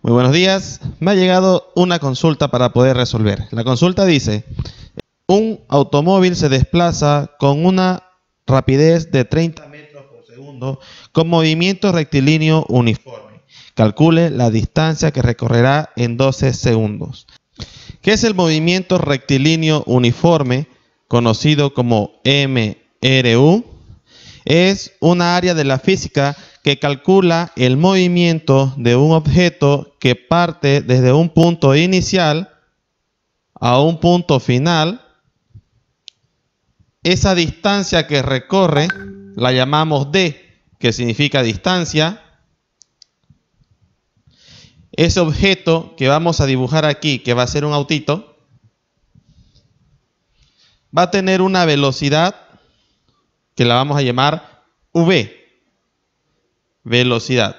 Muy buenos días. Me ha llegado una consulta para poder resolver. La consulta dice: un automóvil se desplaza con una rapidez de 30 metros por segundo con movimiento rectilíneo uniforme. Calcule la distancia que recorrerá en 12 segundos. ¿Qué es el movimiento rectilíneo uniforme, conocido como MRU? Es una área de la física que calcula el movimiento de un objeto que parte desde un punto inicial a un punto final. Esa distancia que recorre la llamamos D, que significa distancia. Ese objeto que vamos a dibujar aquí, que va a ser un autito, va a tener una velocidad que la vamos a llamar V, velocidad.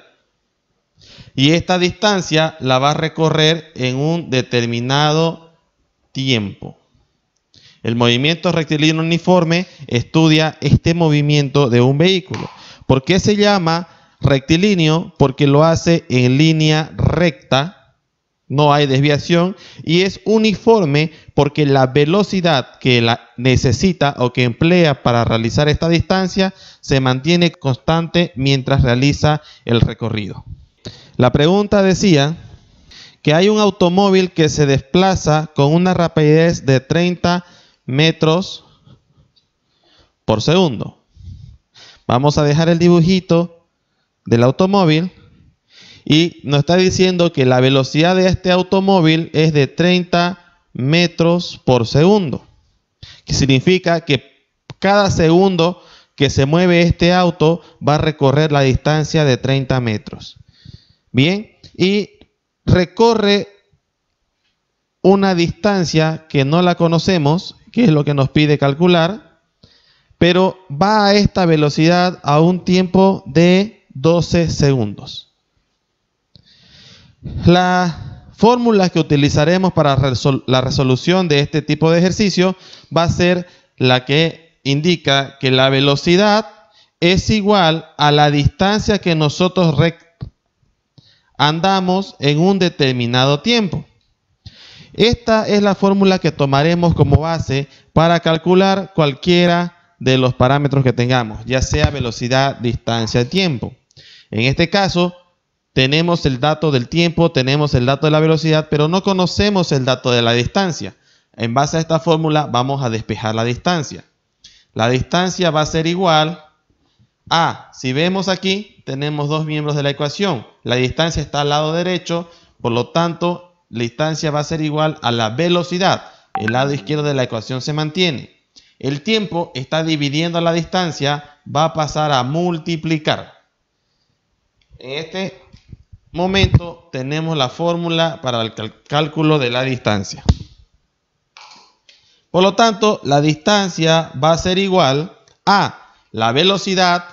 Y esta distancia la va a recorrer en un determinado tiempo. El movimiento rectilíneo uniforme estudia este movimiento de un vehículo. ¿Por qué se llama rectilíneo? Porque lo hace en línea recta, no hay desviación, y es uniforme porque la velocidad que necesita o que emplea para realizar esta distancia se mantiene constante mientras realiza el recorrido. La pregunta decía que hay un automóvil que se desplaza con una rapidez de 30 metros por segundo. Vamos a dejar el dibujito del automóvil y nos está diciendo que la velocidad de este automóvil es de 30 metros por segundo. Que significa que cada segundo que se mueve este auto va a recorrer la distancia de 30 metros. Bien, y recorre una distancia que no la conocemos, que es lo que nos pide calcular, pero va a esta velocidad a un tiempo de 12 segundos. La fórmula que utilizaremos para la resolución de este tipo de ejercicio va a ser la que indica que la velocidad es igual a la distancia que nosotros andamos en un determinado tiempo. Esta es la fórmula que tomaremos como base para calcular cualquiera de los parámetros que tengamos, ya sea velocidad, distancia, tiempo. En este caso, tenemos el dato del tiempo, tenemos el dato de la velocidad, pero no conocemos el dato de la distancia. En base a esta fórmula vamos a despejar la distancia. La distancia va a ser igual a, si vemos aquí, tenemos dos miembros de la ecuación. La distancia está al lado derecho, por lo tanto, la distancia va a ser igual a la velocidad. El lado izquierdo de la ecuación se mantiene. El tiempo está dividiendo la distancia, va a pasar a multiplicar. En este momento tenemos la fórmula para el cálculo de la distancia. Por lo tanto, la distancia va a ser igual a la velocidad.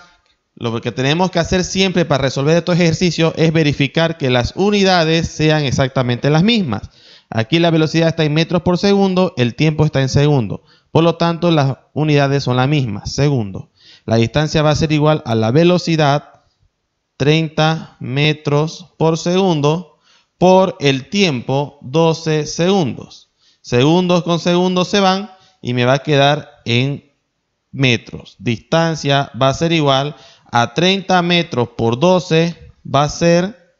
Lo que tenemos que hacer siempre para resolver estos ejercicios es verificar que las unidades sean exactamente las mismas. Aquí la velocidad está en metros por segundo, el tiempo está en segundo. Por lo tanto, las unidades son las mismas, segundo. La distancia va a ser igual a la velocidad, 30 metros por segundo, por el tiempo, 12 segundos. Segundos con segundos se van y me va a quedar en metros. Distancia va a ser igual a 30 metros por 12, va a ser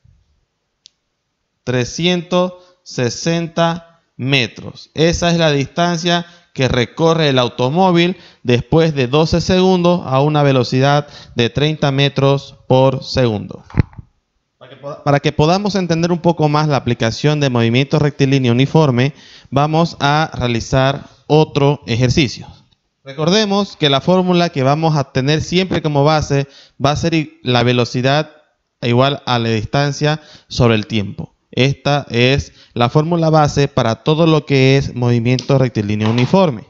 360 metros. Esa es la distancia que recorre el automóvil después de 12 segundos a una velocidad de 30 metros por segundo. Para que podamos entender un poco más la aplicación de movimiento rectilíneo uniforme, vamos a realizar otro ejercicio. Recordemos que la fórmula que vamos a tener siempre como base va a ser la velocidad igual a la distancia sobre el tiempo. Esta es la fórmula base para todo lo que es movimiento rectilíneo uniforme.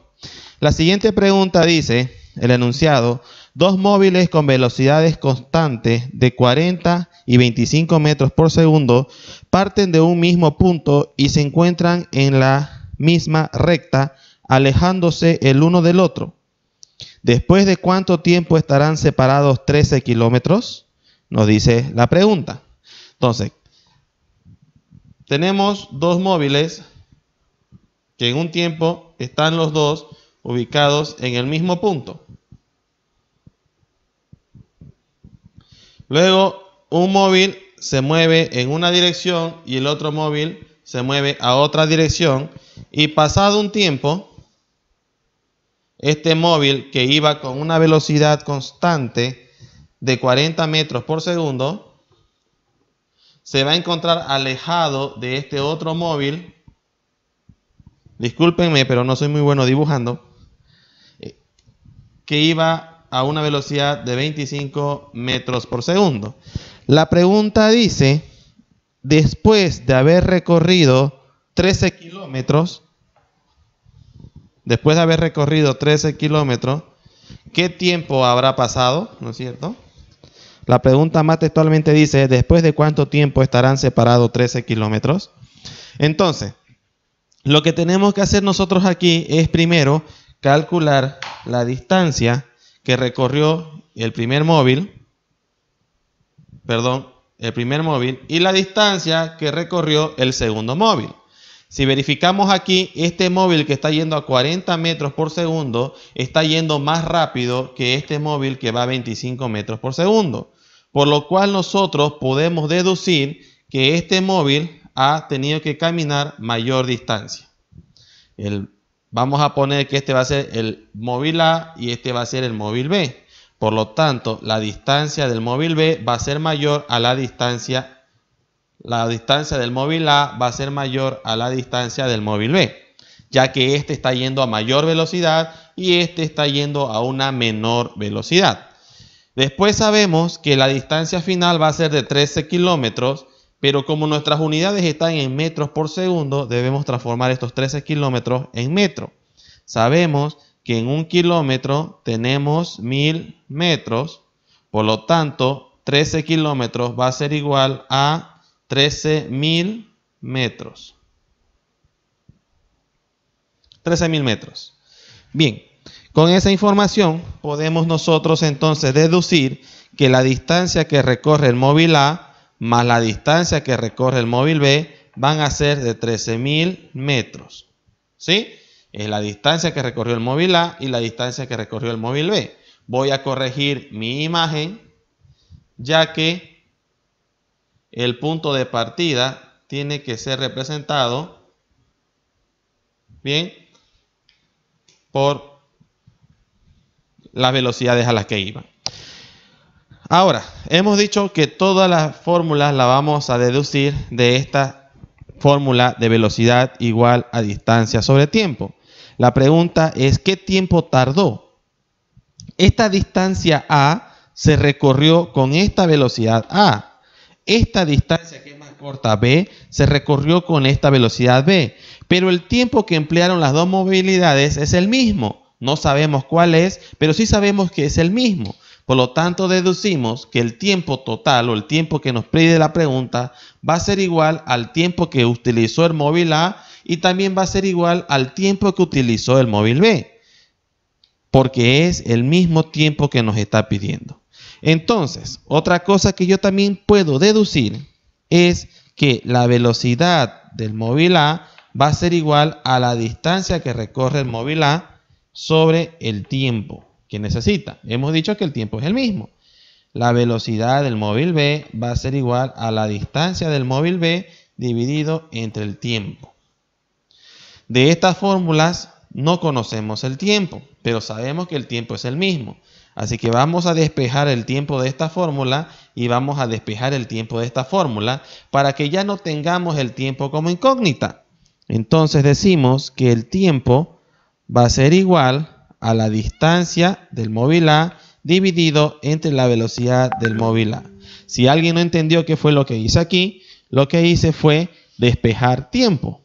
La siguiente pregunta dice, el enunciado: dos móviles con velocidades constantes de 40 y 25 metros por segundo parten de un mismo punto y se encuentran en la misma recta, alejándose el uno del otro. ¿Después de cuánto tiempo estarán separados 13 kilómetros? Nos dice la pregunta. Entonces, tenemos dos móviles que en un tiempo están los dos ubicados en el mismo punto. Luego, un móvil se mueve en una dirección y el otro móvil se mueve a otra dirección. Y pasado un tiempo, este móvil que iba con una velocidad constante de 40 metros por segundo, se va a encontrar alejado de este otro móvil. Discúlpenme, pero no soy muy bueno dibujando. Que iba a una velocidad de 25 metros por segundo. La pregunta dice, después de haber recorrido 13 kilómetros, ¿qué tiempo habrá pasado? ¿No es cierto? La pregunta más textualmente dice, ¿después de cuánto tiempo estarán separados 13 kilómetros? Entonces, lo que tenemos que hacer nosotros aquí es primero calcular la distancia que recorrió el primer móvil y la distancia que recorrió el segundo móvil. Si verificamos aquí, este móvil que está yendo a 40 metros por segundo está yendo más rápido que este móvil que va a 25 metros por segundo. Por lo cual nosotros podemos deducir que este móvil ha tenido que caminar mayor distancia. Vamos a poner que este va a ser el móvil A y este va a ser el móvil B. Por lo tanto, la distancia del móvil B va a ser mayor a la distancia del móvil A va a ser mayor a la distancia del móvil B, ya que este está yendo a mayor velocidad y este está yendo a una menor velocidad. Después sabemos que la distancia final va a ser de 13 kilómetros, pero como nuestras unidades están en metros por segundo, debemos transformar estos 13 kilómetros en metros. Sabemos que en 1 kilómetro tenemos 1000 metros, por lo tanto, 13 kilómetros va a ser igual a 13.000 metros. 13.000 metros. Bien, con esa información podemos nosotros entonces deducir que la distancia que recorre el móvil A más la distancia que recorre el móvil B van a ser de 13.000 metros. ¿Sí? Es la distancia que recorrió el móvil A y la distancia que recorrió el móvil B. Voy a corregir mi imagen, ya que el punto de partida tiene que ser representado, bien, por las velocidades a las que iban. Ahora, hemos dicho que todas las fórmulas las vamos a deducir de esta fórmula de velocidad igual a distancia sobre tiempo. La pregunta es, ¿qué tiempo tardó? Esta distancia A se recorrió con esta velocidad A. Esta distancia, que es más corta, B, se recorrió con esta velocidad B. Pero el tiempo que emplearon las dos movilidades es el mismo. No sabemos cuál es, pero sí sabemos que es el mismo. Por lo tanto, deducimos que el tiempo total o el tiempo que nos pide la pregunta va a ser igual al tiempo que utilizó el móvil A y también va a ser igual al tiempo que utilizó el móvil B, porque es el mismo tiempo que nos está pidiendo. Entonces, otra cosa que yo también puedo deducir es que la velocidad del móvil A va a ser igual a la distancia que recorre el móvil A sobre el tiempo que necesita. Hemos dicho que el tiempo es el mismo. La velocidad del móvil B va a ser igual a la distancia del móvil B dividido entre el tiempo. De estas fórmulas no conocemos el tiempo, pero sabemos que el tiempo es el mismo. Así que vamos a despejar el tiempo de esta fórmula y vamos a despejar el tiempo de esta fórmula para que ya no tengamos el tiempo como incógnita. Entonces decimos que el tiempo va a ser igual a la distancia del móvil A dividido entre la velocidad del móvil A. Si alguien no entendió qué fue lo que hice aquí, lo que hice fue despejar tiempo.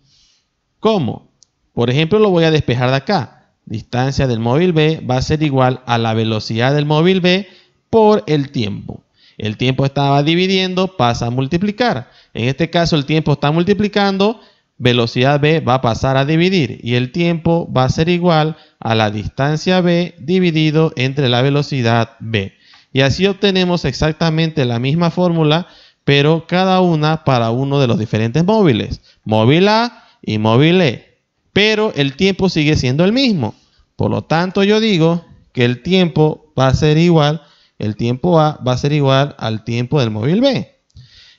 ¿Cómo? Por ejemplo, lo voy a despejar de acá. Distancia del móvil B va a ser igual a la velocidad del móvil B por el tiempo. El tiempo estaba dividiendo, pasa a multiplicar. En este caso el tiempo está multiplicando, velocidad B va a pasar a dividir y el tiempo va a ser igual a la distancia B dividido entre la velocidad B. Y así obtenemos exactamente la misma fórmula, pero cada una para uno de los diferentes móviles. Móvil A y móvil E. Pero el tiempo sigue siendo el mismo. Por lo tanto, yo digo que el tiempo va a ser igual, el tiempo A va a ser igual al tiempo del móvil B.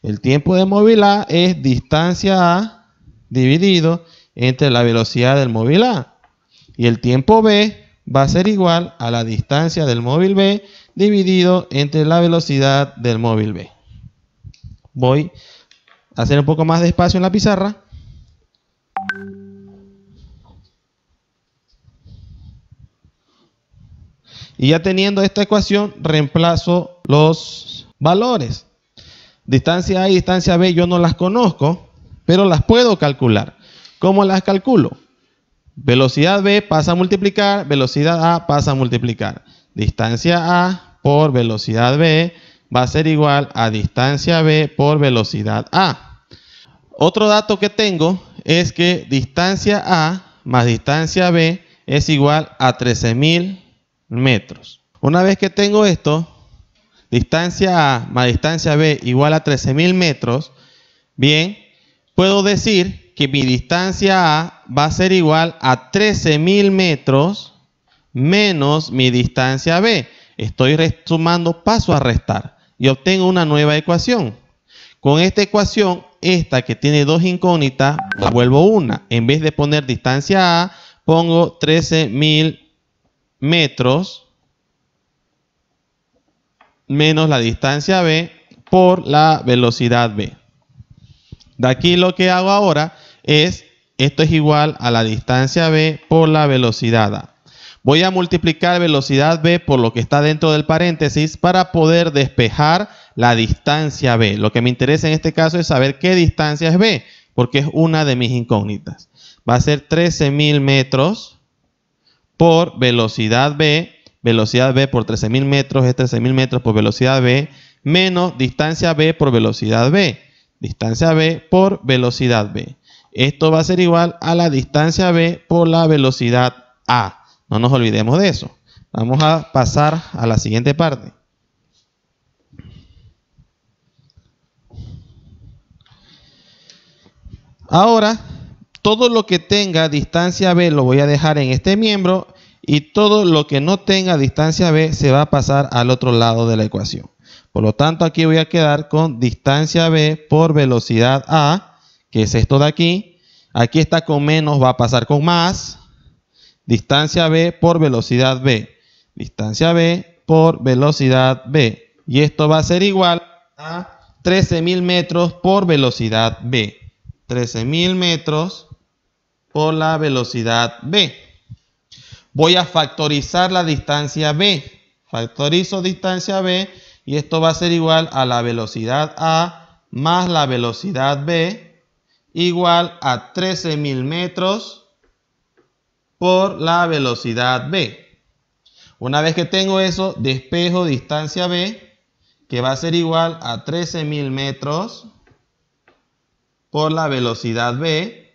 El tiempo del móvil A es distancia A dividido entre la velocidad del móvil A. Y el tiempo B va a ser igual a la distancia del móvil B dividido entre la velocidad del móvil B. Voy a hacer un poco más de espacio en la pizarra. Y ya teniendo esta ecuación, reemplazo los valores. Distancia A y distancia B yo no las conozco, pero las puedo calcular. ¿Cómo las calculo? Velocidad B pasa a multiplicar, velocidad A pasa a multiplicar. Distancia A por velocidad B va a ser igual a distancia B por velocidad A. Otro dato que tengo es que distancia A más distancia B es igual a 13.000 metros. Una vez que tengo esto, distancia A más distancia B igual a 13.000 metros, bien, puedo decir que mi distancia A va a ser igual a 13.000 metros menos mi distancia B. Estoy sumando paso a restar y obtengo una nueva ecuación. Con esta ecuación, esta que tiene dos incógnitas, la vuelvo una. En vez de poner distancia A, pongo 13.000 metros menos la distancia B por la velocidad B. De aquí lo que hago ahora es, esto es igual a la distancia B por la velocidad A. Voy a multiplicar velocidad B por lo que está dentro del paréntesis para poder despejar la distancia B. Lo que me interesa en este caso es saber qué distancia es B, porque es una de mis incógnitas. Va a ser 13.000 metros por velocidad B. Velocidad B por 13.000 metros es 13.000 metros por velocidad B menos distancia B por velocidad B. Distancia B por velocidad B. Esto va a ser igual a la distancia B por la velocidad A. No nos olvidemos de eso. Vamos a pasar a la siguiente parte. Ahora, todo lo que tenga distancia B lo voy a dejar en este miembro y todo lo que no tenga distancia B se va a pasar al otro lado de la ecuación. Por lo tanto, aquí voy a quedar con distancia B por velocidad A, que es esto de aquí. Aquí está con menos, va a pasar con más. Distancia B por velocidad B. Distancia B por velocidad B. Y esto va a ser igual a 13.000 metros por velocidad B. 13.000 metros por la velocidad B. Voy a factorizar la distancia B. Factorizo distancia B y esto va a ser igual a la velocidad A más la velocidad B igual a 13.000 metros por la velocidad B. Una vez que tengo eso, despejo distancia B, que va a ser igual a 13.000 metros por la velocidad B,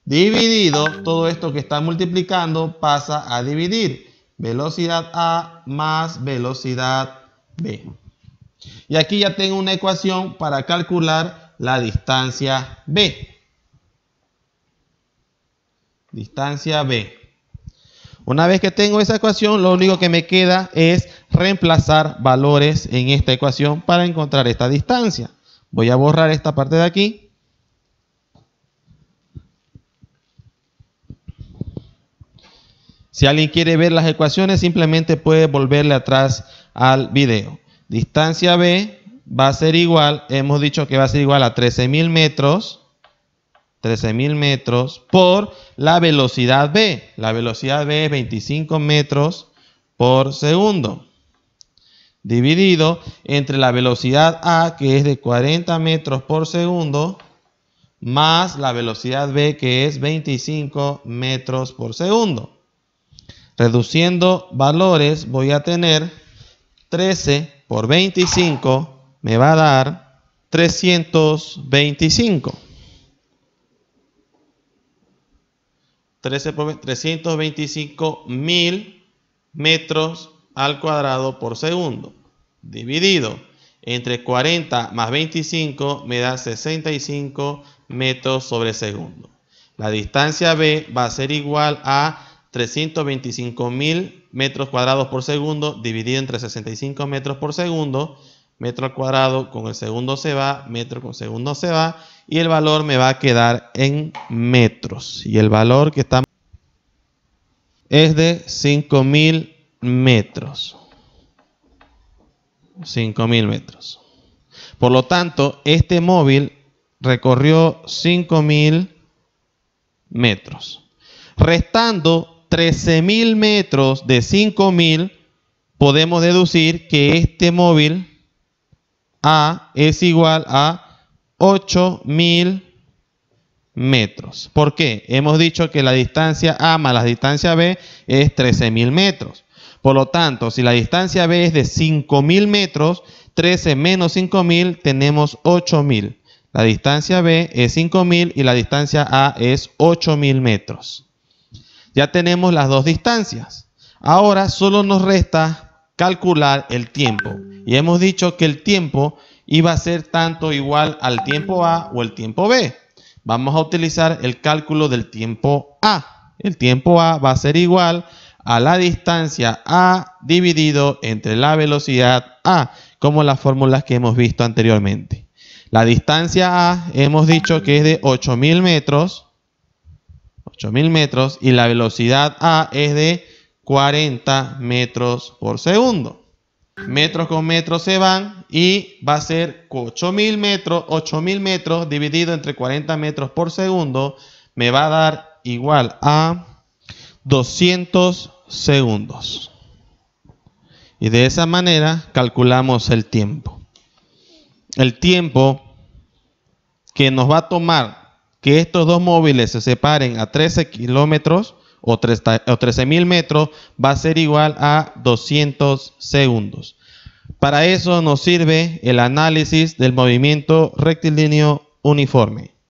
dividido, todo esto que está multiplicando pasa a dividir. Velocidad A más velocidad B. Y aquí ya tengo una ecuación para calcular la distancia B. Distancia B. Una vez que tengo esa ecuación, lo único que me queda es reemplazar valores en esta ecuación para encontrar esta distancia. Voy a borrar esta parte de aquí. Si alguien quiere ver las ecuaciones, simplemente puede volverle atrás al video. Distancia B va a ser igual, hemos dicho que va a ser igual a 13.000 metros. 13.000 metros por la velocidad B. La velocidad B es 25 metros por segundo. Dividido entre la velocidad A, que es de 40 metros por segundo, más la velocidad B, que es 25 metros por segundo. Reduciendo valores, voy a tener 13 por 25, me va a dar 325. 325.000 metros al cuadrado por segundo, dividido entre 40 más 25 me da 65 metros sobre segundo. La distancia B va a ser igual a 325.000 metros cuadrados por segundo dividido entre 65 metros por segundo. Metro al cuadrado con el segundo se va, metro con segundo se va, y el valor me va a quedar en metros. Y el valor que está es de 5.000 metros. 5.000 metros. Por lo tanto, este móvil recorrió 5.000 metros. Restando 13.000 metros de 5.000, podemos deducir que este móvil A es igual a 8.000 metros. ¿Por qué? Hemos dicho que la distancia A más la distancia B es 13.000 metros. Por lo tanto, si la distancia B es de 5.000 metros, 13 menos 5.000 tenemos 8.000. La distancia B es 5.000 y la distancia A es 8.000 metros. Ya tenemos las dos distancias. Ahora solo nos resta calcular el tiempo. Y hemos dicho que el tiempo iba a ser tanto igual al tiempo A o el tiempo B. Vamos a utilizar el cálculo del tiempo A. El tiempo A va a ser igual a la distancia A dividido entre la velocidad A, como las fórmulas que hemos visto anteriormente. La distancia A hemos dicho que es de 8.000 metros. 8.000 metros y la velocidad A es de 40 metros por segundo. Metros con metros se van y va a ser 8.000 metros dividido entre 40 metros por segundo me va a dar igual a 200 segundos. Y de esa manera calculamos el tiempo. El tiempo que nos va a tomar que estos dos móviles se separen a 13 kilómetros o 13.000 metros va a ser igual a 200 segundos. Para eso nos sirve el análisis del movimiento rectilíneo uniforme.